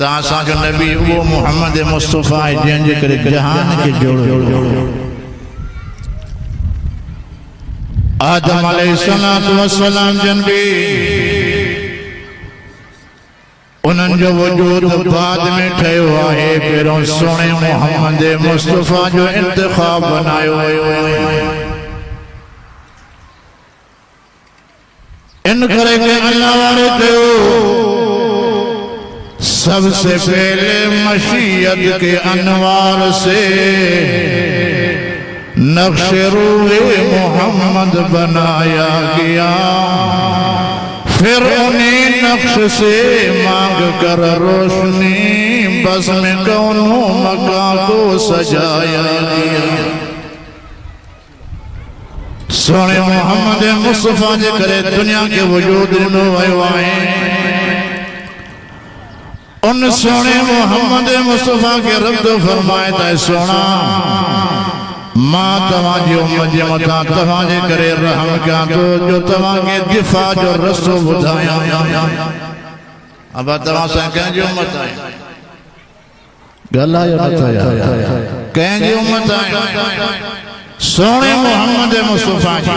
तासा जो नबी वो मोहम्मद मुस्तफा जंहिंजे करे जहान के जोड़ो आदम अलैहिस्सलातु वस्सलाम जनबी उन्हनि जो वजूद बाद में ठहियो आहे पहिरों सोणे मोहम्मद मुस्तफा जो इंतखाब बनायो वियो इन करे के अल्लाह वारे कयो सबसे पहले मशीयत के अनवार से नक्शे रूहे मोहम्मद बनाया गया फिर उन्हीं नक्श से मांग कर रोशनी बस में कौनों मकान को सजाया गया सोने मोहम्मद मुस्तफा जे करे दुनिया के वजूद में आयो आहे उन सोने मोहम्मद मुस्तफा के रब फरमाए ता सोना मां तवाजी उम्मत जे मथा तवाजे करे रहम क्या तो जो तवागे दिफा जो रसो बुधाया अब तवा सा कह जो उम्मत है गला यो नथा कह जो उम्मत है सोने मोहम्मद मुस्तफा जी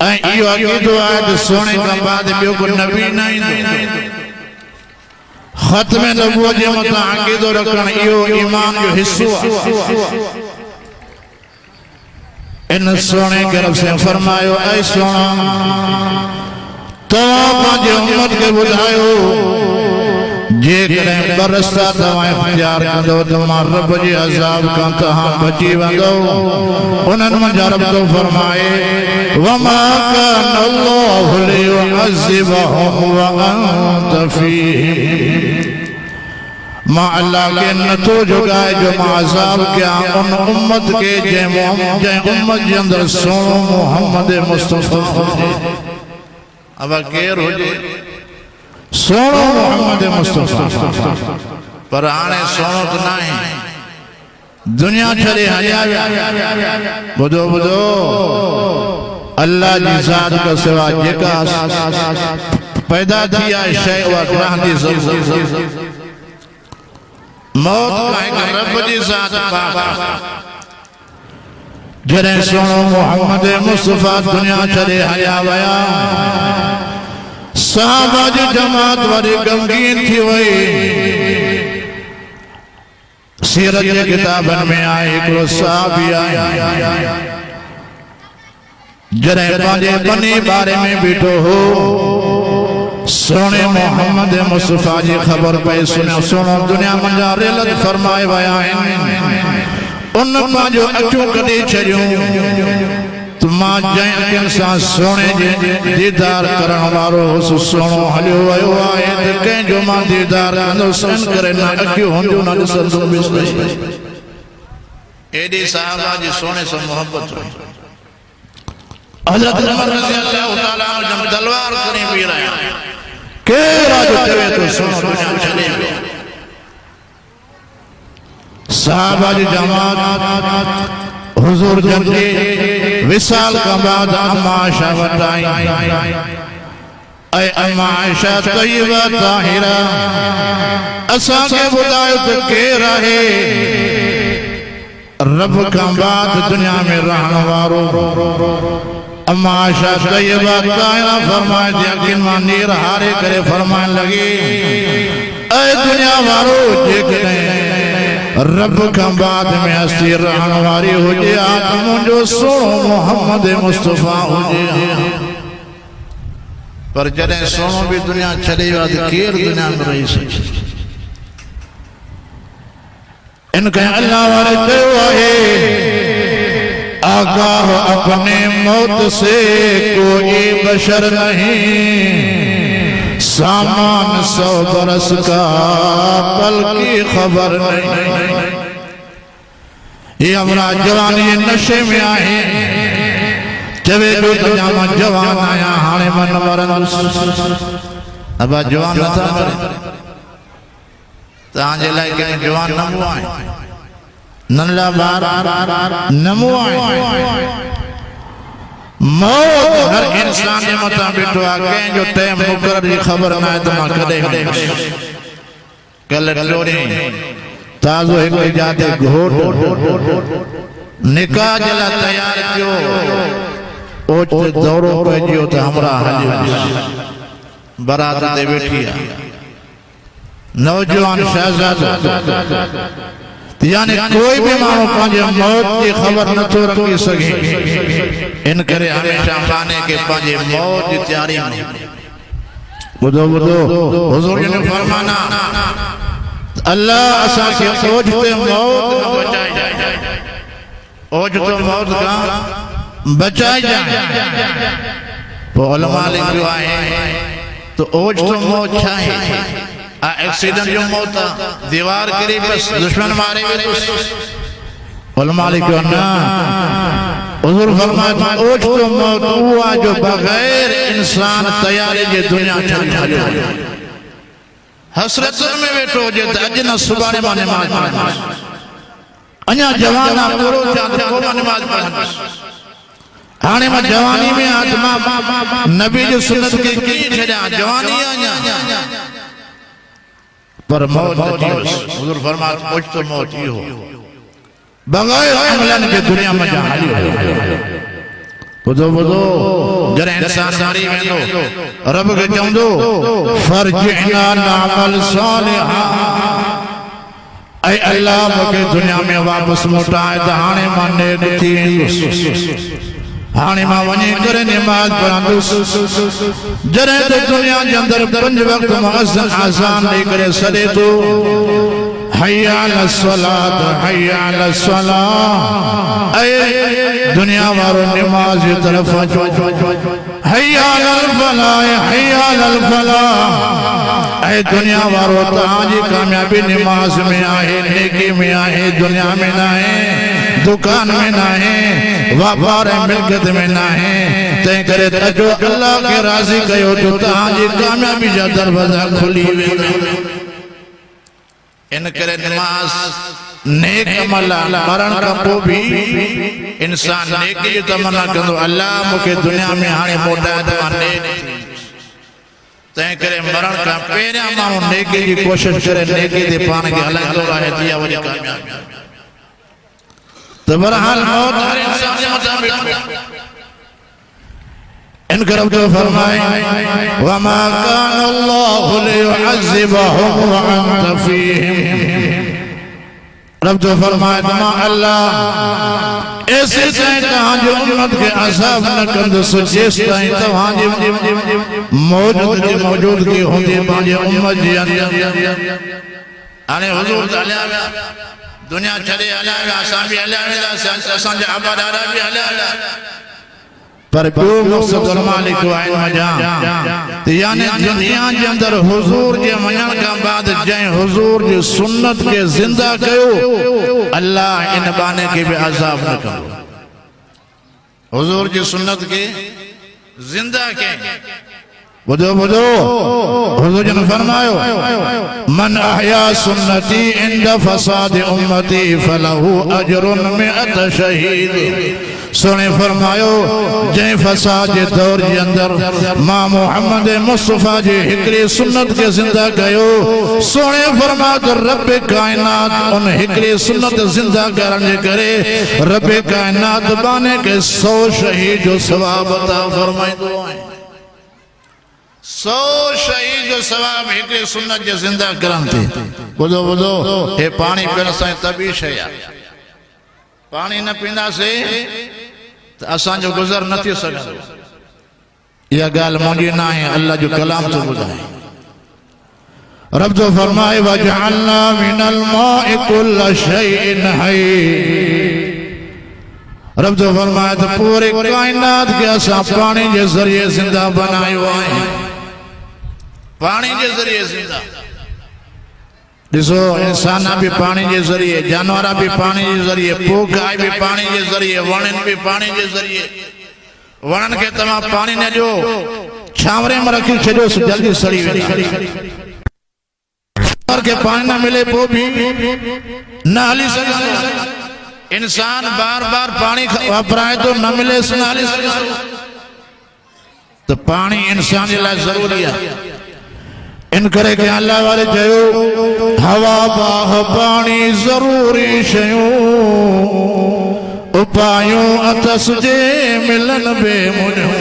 ऐ इयो अकीदो है तो सोने का बाद बियो को नबी नहीं खत्म नबूवत जे मथा अकीदो रखण इयो ईमान जो हिस्सो इन सोने के रब से फरमायो ऐ सोना तो पांचे उम्मत के बुझायो जे करें बरसता तवाए प्यार कंदो तमा रब जे अजाब का तहा बची वंदो उन्हनि मंजा रब तो फरमाए वमा कान अल्लाहु लियुअज़्ज़िबहुम व अंत फीहिम मां अल्लाह के नथो जुगाए जो मां अज़ाब क्या उन उम्मत के जे उम्मत जे अंदर सोनो मोहम्मद मुस्तफा अब केर होजे सोनो मोहम्मद मुस्तफा पर आने सोनो तो नहीं दुनिया छड़े हलिया बुधो बुधो अल्लाह जी जात का सिवा जेका पैदा थिया शय व रहंदी ज़रूर मौत का रब जी जात पाक जरे सोनो मोहम्मद मुस्तफा दुनिया छड़े हलिया वया सहाबा जी जमात वारी गमगीन थी वही सीरत के किताबन में आए एक साहबी आया जरे पांजे बनी बारे में बीठो हो सोने मोहम्मद मुस्तफा जी खबर पे सुनो सुनो दुनिया मंजा रेलत फरमाए वया उन पांजो अचो कदे छरियो तुमा जय अखिन सोने जे दीदार करण वारो सोनो हलियो आयो आहे त कंहिंजो मां दीदार कंदो सन करे ना अखियो हुंजो ना ॾिसंदो बिस्मिल्लाह एडी साहबा जी सोने से मोहब्बत हुई हजरत उमर रज़ी अल्लाह तआला जब तलवार खणी पी रहा केरा जो चवे तो सोनो दुनिया छॾे वियो साहबा जी जमात हुजूर जंदे विसाल का बाद अम्मा आयशा बताई ऐ अम्मा आयशा तय्यबा ताहिरा असा के बुधायो तो के रहे रब का बाद दुनिया में रहने वारो अम्मा आयशा तय्यबा ताहिरा फरमाए यकीन मान नीर हारे करे फरमान लगी ऐ दुनिया वारो जे कने रब का बाद में हस्ती रहन वारी हो जे आत्म जो सोनो मोहम्मद मुस्तफा हो जे पर जड़े सोनो भी दुनिया छड़े वाद केर दुनिया में रही सके इनके अल्लाह वाले कयो है आगाह अपने मौत से कोई बशर नहीं सामान 100 बरस का पल की खबर नहीं ये हमारा जवानी नशे में आए चवे जो तजामा जवान आया हाने मन मरन अब जवान न था मरे तांजे लाइ के जवान न हुआ नल्ला बार नमो आए मौत हर इंसान जे मथां बीठो आहे कंहिं जो टाइम मुक़रर जी ख़बर न आहे त मां कॾहिं कल चोरी ताज़ो हिकु इजादे घोट निकाह जे लाइ तयार थियो ओच ते दौरो पइजियो त हमरा हली बारात ते वेठी आहे नौजवान शहजादो यानी कोई भी माण्हू पंहिंजे मौत जी ख़बर नथो रखी सघे इन करे हमेशा माने के पंहिंजे मौत जी तयारी में ॿुधो हुज़ूर जो फरमाना अल्लाह असां खे ओझिते मौत न बचाए ओझितो मौत खां बचाए जाए पोइ उलमा लिखियो आहे तो ओझितो मौत छा आहे एक्सीडेंट जो मौत दीवार गिरी बस दुश्मन मारे उलमा लिखियो न हुज़ूर फरमाया ओझितो मौत उहा जो बग़ैर इंसान तयारी जे दुनिया छॾे हसरत में वेठो हुजे त अॼु न सुभाणे मां नमाज़ पढ़ंदुसि अञा जवान आहे पूरो थिया त पोइ मां नमाज़ पढ़ंदुसि हाणे मां जवानी में आत्मा नबी जो सुन्नत खे कीअं छॾियां जवानी अञा पर मौत अची वयुसि हुज़ूर फरमाया ओझितो मौत इहो बग़ैर अमलन के दुनिया में जा हली ॿुधो जॾहिं इंसान मरी वेंदो रब खे चवंदो फरजिना नअमल सालिहा ऐं अल्लाह मूंखे दुनिया में वापसि मोटाए त हाणे मां नेक थी वेंदुसि हाणे मां वञी करे नमाज़ पढ़ंदुसि जॾहिं त दुनिया जे अंदरि 5 वक़्त मुअज़्ज़िन आज़ान ॾेई करे सॾे थो हय्या अलस सलात हय्या अलस सलाह ऐ दुनिया वारो नमाज जी तरफ अचो हय्या अलल फलाह हय्या अलल फलाह ऐ दुनिया वारो तव्हांजी कामयाबी नमाज में आहे नेकी में आहे दुनिया में न आहे दुकान में न आहे व्यापार ऐं मिल्कियत में न आहे तंहिं करे अचो अल्लाह खे राज़ी कयो तो तव्हांजी कामयाबी जा दरवाज़ा खुली वेंदा इन करे नमाज नेक अमल मरण खां पोइ भी इंसान नेकी जी तमन्ना कंदो अल्लाह मूंखे दुनिया में हाणे मोटाए त मां नेक तंहिं करे मरण खां पहिरियां माण्हू नेकी जी कोशिशि करे नेकी ते पाण खे हलाईंदो रहे त इहा वॾी कामयाबी त बहरहाल मौत हर इंसान जे मथां बीठो इन करब तो फरमाए वमा कान अल्लाहु लियुअज़्ज़िबहुम व अंत फीहिम रब तो फरमाए तमा अल्लाह ऐसे ताईं तव्हांजी उम्मत खे अज़ाब न कंदुसि जेसि ताईं तव्हांजी मौजूदगी हूंदी पंहिंजे उम्मत जी हाणे हुज़ूर त हलिया विया दुनिया छॾे हलिया विया असां बि हलिया वेंदासीं असांजा आबादारा बि हलिया विया पर ॿियो मक़सद उलमा लिखियो आहे मजा यानी दुनिया जे अंदरि हुज़ूर जे वञण खां बाद जंहिं हुज़ूर जी सुन्नत खे ज़िंदा कयो अल्लाह इन बाने खे बि अज़ाब न कंदो हुज़ूर जी सुन्नत खे ज़िंदा कयईं ॿुधो हुज़ूर जन फरमायो मन अहया सुन्नती इंद फसाद उम्मती फलहु अजरुन मिअत शहीद सोने फरमायो जंहिं फसाद जे दौर जे अंदरि मां मोहम्मद मुस्तफ़ा जी हिकिड़ी सुन्नत खे ज़िंदा कयो सोने फरमायो त रब कायनात उन हिकिड़ी सुन्नत ज़िंदा करण जे करे रब कायनात बाने खे 100 शहीद जो सवाब अता फरमाईंदो आहे 100 शहीद जो सवाब हिकिड़ी सुन्नत जे ज़िंदा करण ते ॿुधो हे पाणी पीअण सां तबी शइ आहे पानी न पींदासीं त असांजो गुज़र न थी सघंदो इहा ॻाल्हि मुंहिंजी न आहे अल्लाह जो कलाम थो ॿुधाए रब तो फरमाए वजअलना मिनल माइ कुल्ल शैइन हय रब तो फरमाए त पूरे कायनात खे असां पाणी जे ज़रिए ज़िंदा बनायो आहे पाणी जे ज़रिए ज़िंदा ॾिसो इंसान भी पानी के जरिए जानवर भी पानी के जरिए पोख गाय भी पानी के जरिए वणन भी पानी के जरिए वणन के तमाम पानी ने जो छावरे में रखी छो जल्दी सड़ी के पानी न मिले वो भी न हली सघंदो इंसान बार बार पानी वापराए तो न मिले तो पानी इंसान के लिए जरूरी है। इन करे के अल्लाह वाले चयो हवा बाह पानी जरूरी शयूं उपायों अतस जे मिलन बेमुनियों।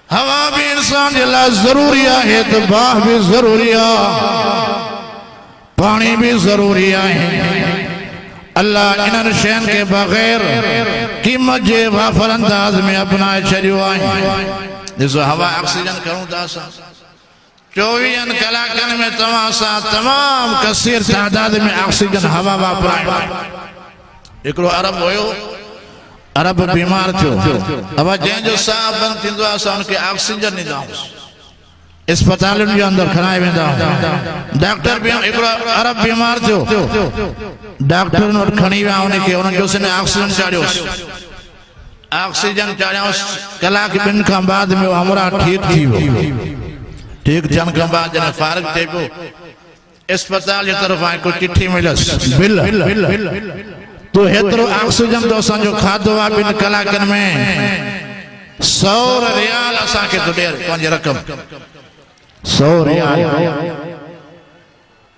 हवा भी इंसान के लिए जरूरी है तो बाह भी जरूरी है, पानी भी जरूरी है। अल्लाह इन शयन के बगैर कीमत जे वाफर अंदाज में अपनाए छो है। ॾिसो हवा ऑक्सीजन करूं था 24 कलाकन में तमाम कसीर तादाद में ऑक्सीजन हवा वापराए। एकड़ो अरब होयो, अरब बीमार थो, अब जंहिंजो साह बंद थींदो आहे असां उनखे ऑक्सीजन ॾींदा आहियूं, अस्पतालुनि जे अंदरि खणाए वेंदा आहियूं। डॉक्टर भी एकड़ो अरब बीमार थियो, डॉक्टर वटि खणी विया उनखे, उन्हनि चयोसीं ऑक्सीजन चाढ़ियोसि, ऑक्सीजन चाढ़ियोसि, कलाक ॿिनि खां बाद में हमरा ठीक थी वियो। ठीक थियण खां बाद जॾहिं फारिग थिए पियो अस्पताल जी तरफ़ आई कोई चिठी मिलसि बिल तो हेतिरो ऑक्सीजन तो असांजो खाधो आहे 2 कलाकनि में 100 रियाल असांखे तो ॾे पंहिंजी रक़म 100 रियाल।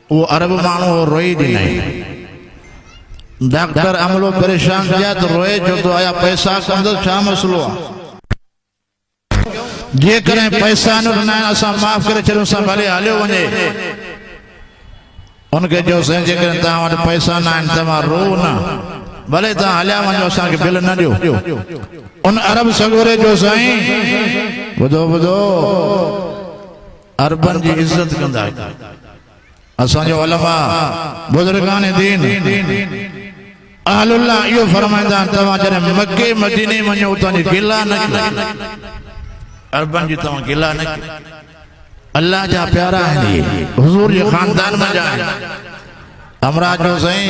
वो अरब माण्हू रोई ॾिनई। डॉक्टर अमलो परेशान थिया तो रोए छो तो आया पैसा कंदो छा मसलो आहे? जे करें पैसा न ॾिना असां माफ़ करे छॾियो असां भले हलियो वञे। उनखे चयोसीं जेकॾहिं तव्हां वटि पैसा न आहिनि तव्हां रो न, भले तव्हां हलिया वञो असांखे बिल न ॾियो। उन अरब सगोरे जो साईं ॿुधो अरबन जी इज़त कंदा असांजो उलमा बुज़ुर्गान दीन अहलुल्लाह इहो फरमाईंदा आहिनि तव्हां जॾहिं मके मदीने वञो उतां जी गिला न कयो, अरबन जी तव्हां गिला न कयो। अल्लाह जा प्यारा आहिनि, हुजूर जे खानदान में जा हमरा जो साईं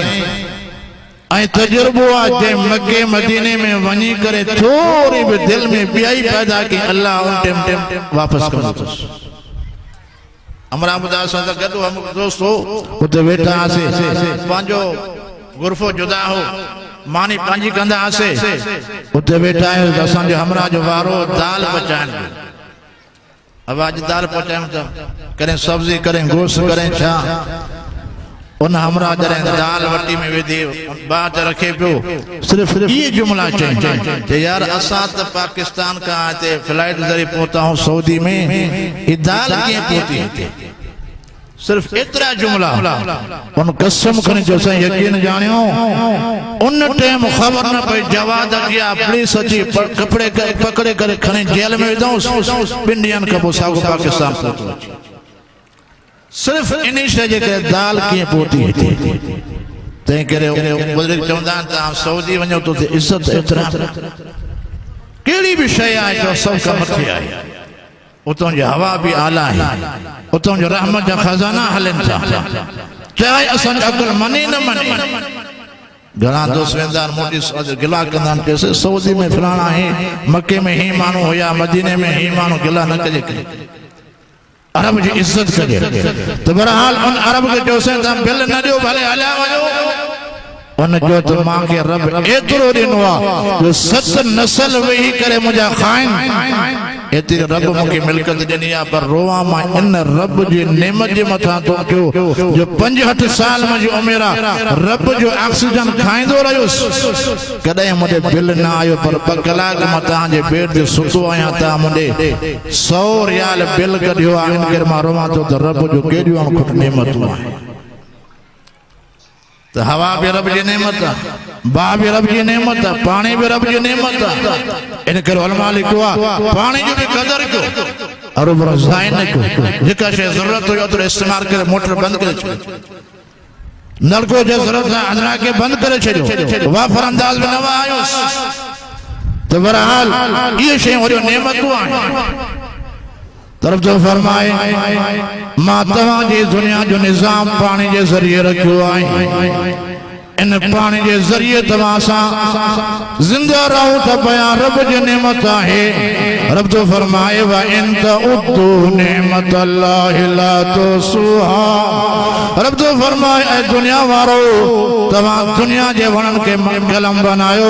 ऐं तजुर्बो आहे जे मके मदीने में वञी करे थोरी भी दिल में ॿियाई पैदा की अल्लाह उन टाइम वापस कंदुसि। हमरा ॿुधा सां गॾु हम दोस्त हो उते वेठा हुआसीं, पंहिंजो गुरफो जुदा हो, मानी पंहिंजी कंदा हुआसीं, उते वेठा आहियूं असांजो हमरा जो वारो दाल पचाइण। अब आज दाल पचायूं त करें सब्जी करें गोश्त करें छा, उन हमरा जॾहिं दाल वटी में विधी बात रखे पियो सिर्फ ये जुमला चई यार असां त पाकिस्तान का हिते फ्लाइट ज़रिए पहुता हूं सऊदी में, ये दाल कीअं पहुती? सिर्फ एतिरा जुमला। उन कसम खणी जो साईं यकीन जानियो उन टाइम खबर न पई जवाद अॻियां पुलिस अची कपड़े पकड़े करे खणी जेल में विधऊंसि, 2 ॾींहंनि खां पोइ साॻो पाकिस्तान पहुतो। सिर्फ इन शइ जे करे दाल कीअं पहुती हिते। तंहिं करे बुज़ुर्ग चवंदा आहिनि तव्हां सऊदी वञो तो इज़त एतिरा कहिड़ी बि शइ आहे जो सभु खां मथे आहे। उतों जो हवा भी आला है, उतों जो रहमत जा खजाना हलन था, चाहे असन अकल मने न मने। घणा दोस्त वेंदार मोटी गिला कंदा कैसे सऊदी में फलाना है, मक्के में ही मानो होया, मदीने में ही मानो गिला न कजे। अरब जी इज्जत करे तो बहरहाल उन अरब के जो से तम बिल न दियो भले हल्या वजो उन जो तो मां के रब एतरो दिनो जो 7 नस्ल वही करे मुजा खाइन एतिरी रब मूंखे मिल्कत ॾिनी आहे पर रोवा मां इन रब जी नेमत जे मथां थो कयो जो 65 साल मुंहिंजी उमिरि आहे रब जो ऑक्सीजन खाईंदो रहियुसि कॾहिं मुंहिंजे बिल न आयो पर 2 कलाक मां तव्हांजे बेड ते सुतो आहियां तव्हां मुंहिंजे 100 रियाल बिल कढियो आहे इन करे मां रोवां थो त रब जो केॾियूं अणखुट नेमतूं आहिनि। तो हवा भी रब जी नेमत आहे, बाह भी रब जी नेमत आहे, पानी भी रब जी नेमत आहे। इन करे उलमा लिखो आहे पानी जो भी कदर कयो और ऊपर ज़ाय न कयो। जेका शइ ज़रूरत हुई ओतिरो इस्तेमाल करे मोटर बंद करे छॾियो, नलको जे ज़रूरत सां अंदरा के बंद करे छॾियो, वाफर अंदाज में न आयोसि। तो बहरहाल ये शयूं वॾियूं नेमतूं आहिनि। तरफ जो फरमाए मां तव्हांजी दुनिया जो निज़ाम पानी के जरिए रखियो आहे, इन पानी के जरिए तव्हां सां जिंदा रहूं त पिया रब जी नेमत आहे। रब तो फरमाए व इन तउद्दू निअमतल्लाहि ला तुसूहा। रब तो फरमाए दुनिया वारो तमाम दुनिया जे वणन के कलम बनायो।